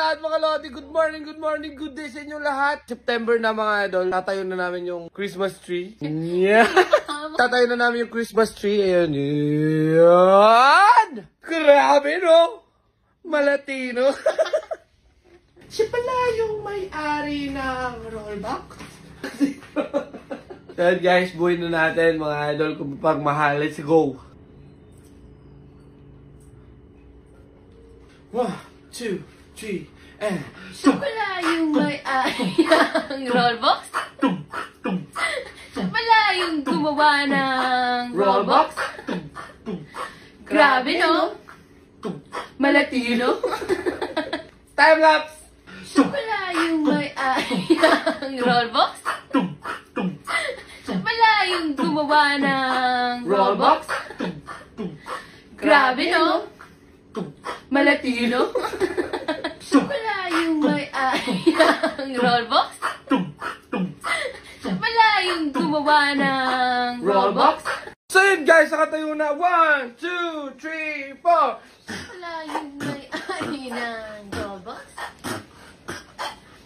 lahat mga lodi. Good morning, good day sa inyo lahat. September na mga idol. Tatayo na namin yung Christmas tree. Yeah. Tatayo na namin yung Christmas tree. Ayun. Yan! Grabe no? Malatino. Siya pala yung may-ari ng rollback. So guys, buhay na natin mga idol kung pagmahal. Let's go. 1, 2, 3, and... Siya pala yung may-ari ng rollbox. Siya pala yung gumawa ng rollbox. Grabe no? Malatino. Time lapse! Siya pala yung may-ari ng rollbox. Siya pala yung gumawa ng rollbox. Grabe no? Malatino. Siya pala yung may-ari ng rollbox. Siya pala yung gumawa ng rollbox. So yun guys, nakatayo na. 1, 2, 3, 4. Siya pala yung may-ari ng rollbox.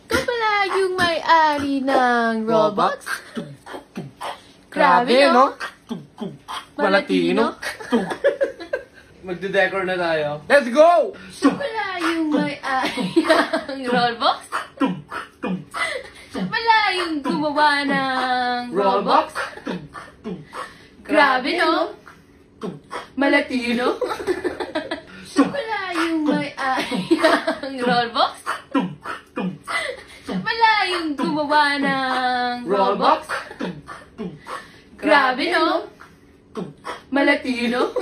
Siya pala yung may-ari ng rollbox. Grabe no? Malatino. Magde-decor na tayo. Let's go! Siya pala yung may-ari ng rollbox. Siya pala yung gumawa ng rollbox. Grabe no? Malatino. Siya pala yung may-ari ng rollbox. Siya pala yung gumawa ng rollbox. Grabe no? Malatino.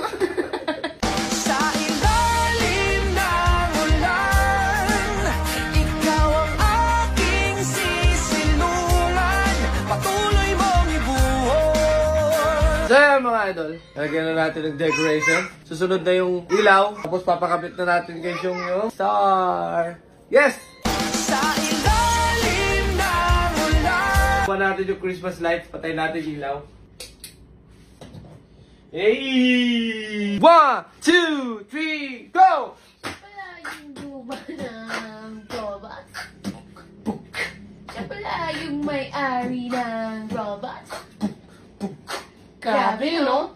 Sa ilalim ng ulan, ikaw ang aking sisilungan, patuloy mong ibuhos. So yan mga idol, lagyan na natin ng decoration. Susunod na yung ilaw. Tapos papakabit na natin guys yung star. Yes! Sa ilalim ng ulan. Kuha natin yung Christmas lights. Patay natin yung ilaw. Hey! 1, 2, 3, go! Siya pala yung gumawa ng robots. Siya pala yung may-ari ng robots. Grabe no?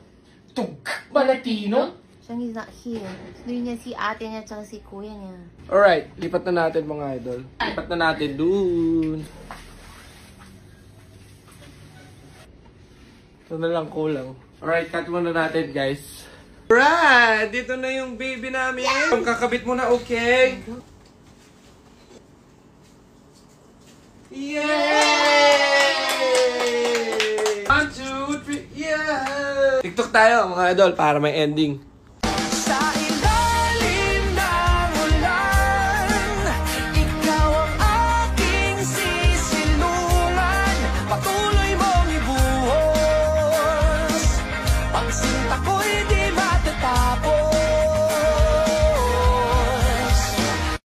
Malatino. Siyang he's not here. Hindi niya si ate niya at si kuya niya. Alright, lipat na natin mga idol. Lipat na natin dun. Ito na lang kulang. Alright, cut muna natin guys. Alright, dito na yung baby namin. Yung kakabit mo na, okay? Yay! 1, 2, 3, yeah! TikTok tayo mga idol para may ending.